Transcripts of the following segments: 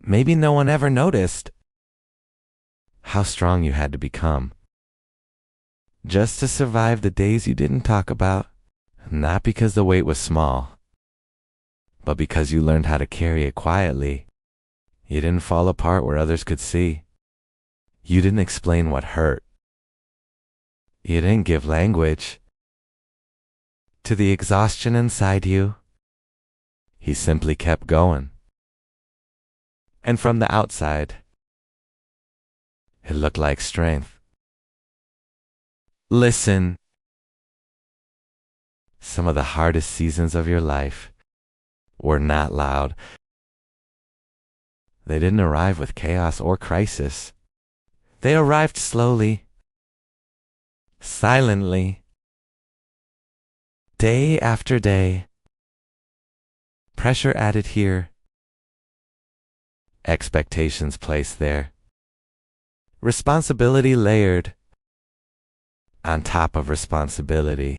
Maybe no one ever noticed how strong you had to become just to survive the days you didn't talk about, not because the weight was small, but because you learned how to carry it quietly. You didn't fall apart where others could see. You didn't explain what hurt. You didn't give language to the exhaustion inside you. He simply kept going. And from the outside, it looked like strength. Listen, some of the hardest seasons of your life were not loud. They didn't arrive with chaos or crisis. They arrived slowly, silently, day after day. Pressure added here, expectations placed there, responsibility layered on top of responsibility,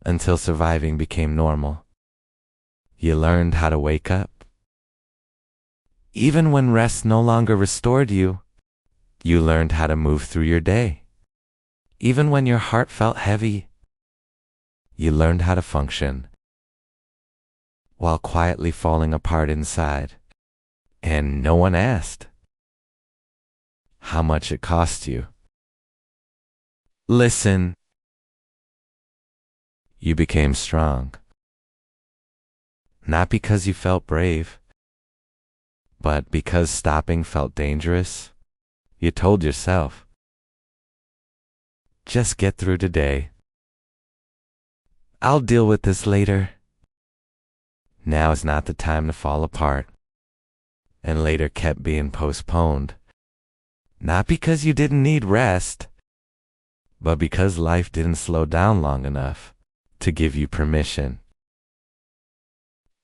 until surviving became normal. You learned how to wake up. Even when rest no longer restored you, you learned how to move through your day. Even when your heart felt heavy, you learned how to function while quietly falling apart inside. And no one asked how much it cost you. Listen, you became strong. Not because you felt brave, but because stopping felt dangerous. You told yourself, just get through today. I'll deal with this later. Now is not the time to fall apart. And later kept being postponed. Not because you didn't need rest, but because life didn't slow down long enough to give you permission.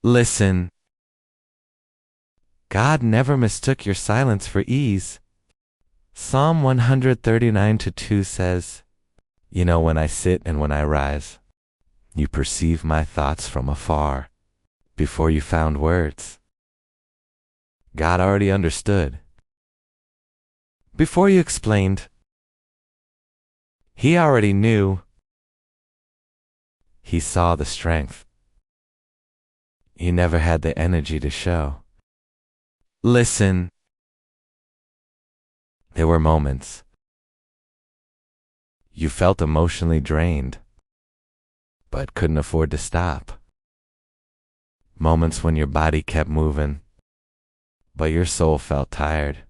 Listen, God never mistook your silence for ease. Psalm 139:2 says, "You know when I sit and when I rise, you perceive my thoughts from afar, before you found words." God already understood. Before you explained, He already knew. He saw the strength. You never had the energy to show. Listen, there were moments you felt emotionally drained, but couldn't afford to stop. Moments when your body kept moving, but your soul felt tired.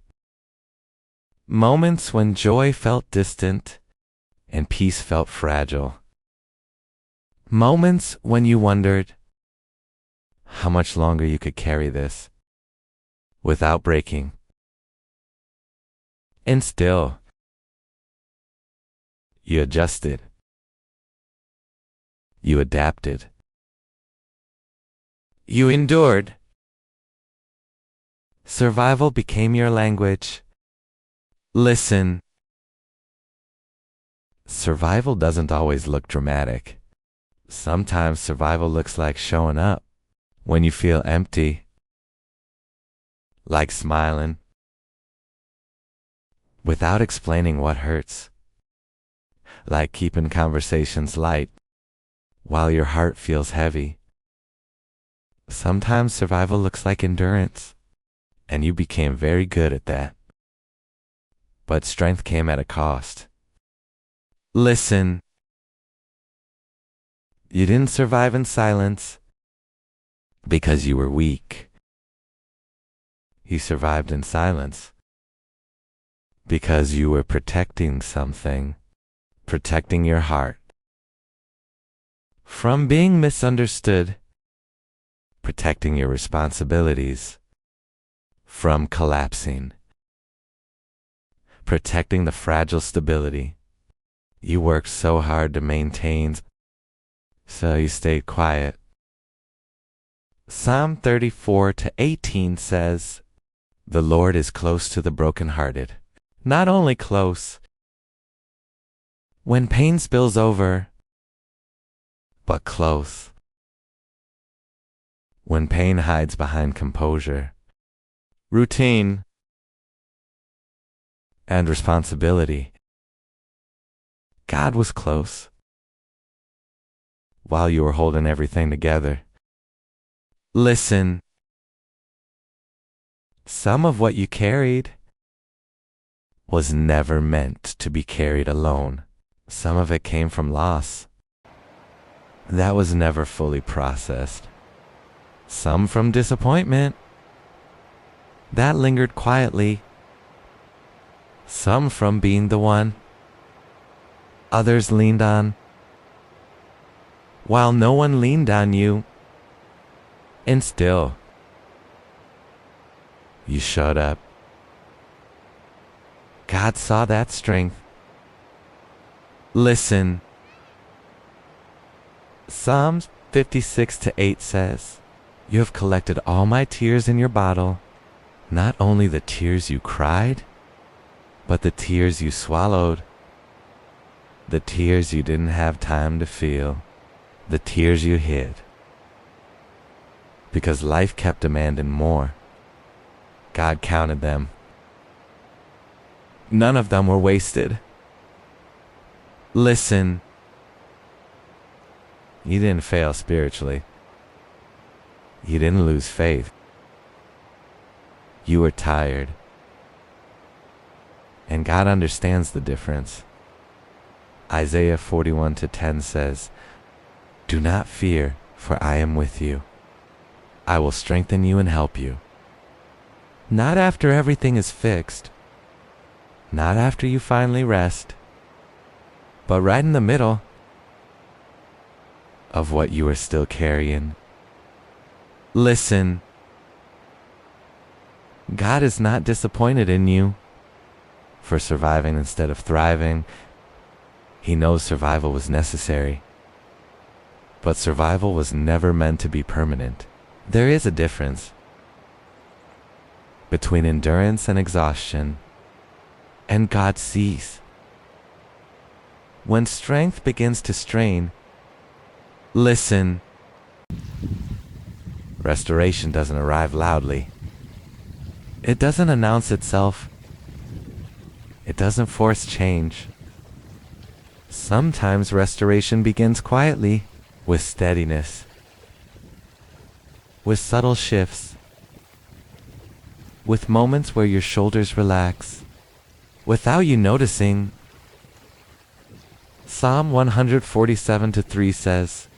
Moments when joy felt distant and peace felt fragile. Moments when you wondered how much longer you could carry this without breaking. And still, you adjusted. You adapted. You endured. Survival became your language. Listen, survival doesn't always look dramatic. Sometimes survival looks like showing up when you feel empty, like smiling, without explaining what hurts, like keeping conversations light while your heart feels heavy. Sometimes survival looks like endurance, and you became very good at that. But strength came at a cost. Listen, you didn't survive in silence because you were weak. You survived in silence because you were protecting something, protecting your heart from being misunderstood, protecting your responsibilities from collapsing, protecting the fragile stability you worked so hard to maintain, so you stayed quiet. Psalm 34:18 says, "The Lord is close to the brokenhearted." Not only close when pain spills over, but close when pain hides behind composure. routine, and responsibility. God was close while you were holding everything together. Listen, some of what you carried was never meant to be carried alone. Some of it came from loss that was never fully processed. Some from disappointment that lingered quietly. Some from being the one others leaned on, while no one leaned on you. And still, you showed up. God saw that strength. Listen, Psalms 56:8 says, "You have collected all my tears in your bottle, not only the tears you cried, but the tears you swallowed, the tears you didn't have time to feel, the tears you hid." Because life kept demanding more, God counted them. None of them were wasted. Listen, you didn't fail spiritually. You didn't lose faith. You were tired. And God understands the difference. Isaiah 41:10 says, "Do not fear, for I am with you. I will strengthen you and help you." Not after everything is fixed, not after you finally rest, but right in the middle of what you are still carrying. Listen, God is not disappointed in you for surviving instead of thriving. He knows survival was necessary, but survival was never meant to be permanent. There is a difference between endurance and exhaustion, and God sees. When strength begins to strain, listen, restoration doesn't arrive loudly. It doesn't announce itself. It doesn't force change. Sometimes restoration begins quietly, with steadiness, with subtle shifts, with moments where your shoulders relax, without you noticing. Psalm 147:3 says,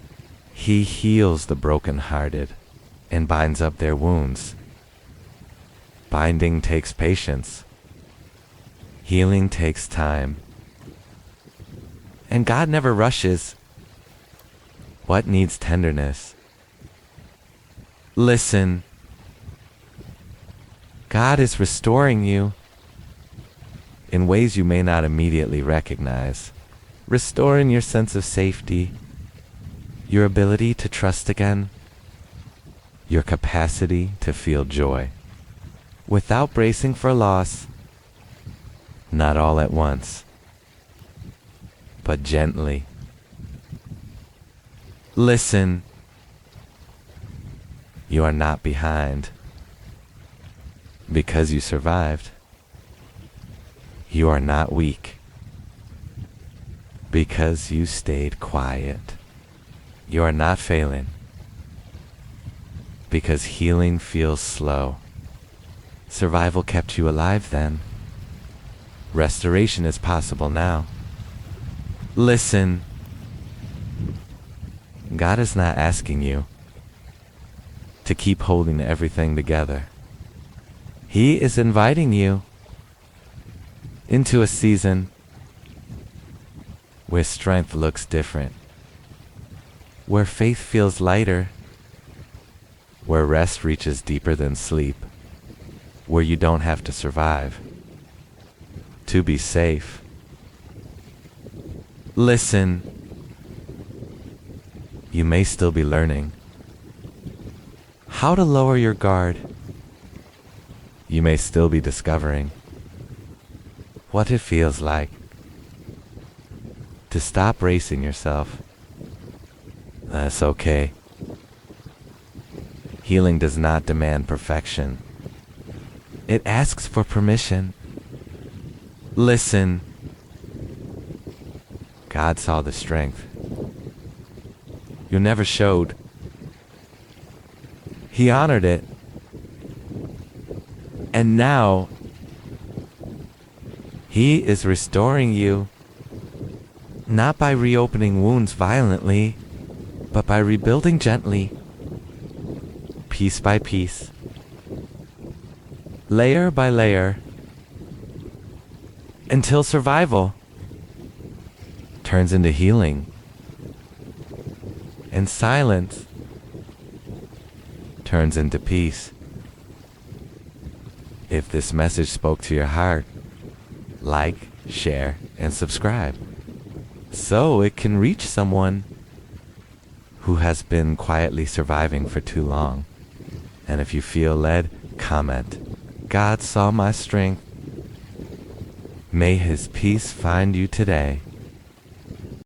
"He heals the brokenhearted and binds up their wounds." Binding takes patience. Healing takes time. And God never rushes what needs tenderness. Listen, God is restoring you in ways you may not immediately recognize. Restoring your sense of safety, your ability to trust again, your capacity to feel joy, without bracing for loss, not all at once, but gently. Listen, you are not behind because you survived. You are not weak because you stayed quiet. You are not failing because healing feels slow. Survival kept you alive then. Restoration is possible now. Listen, God is not asking you to keep holding everything together. He is inviting you into a season where strength looks different, where faith feels lighter, where rest reaches deeper than sleep, where you don't have to survive to be safe. Listen, you may still be learning how to lower your guard. You may still be discovering what it feels like to stop racing yourself. That's okay. Healing does not demand perfection. It asks for permission. Listen. God saw the strength you never showed. He honored it. And now, He is restoring you, not by reopening wounds violently, but by rebuilding gently, piece by piece, layer by layer, until survival turns into healing, and silence turns into peace. If this message spoke to your heart, like, share, and subscribe, so it can reach someone who has been quietly surviving for too long. And if you feel led, comment, God saw my strength. May His peace find you today.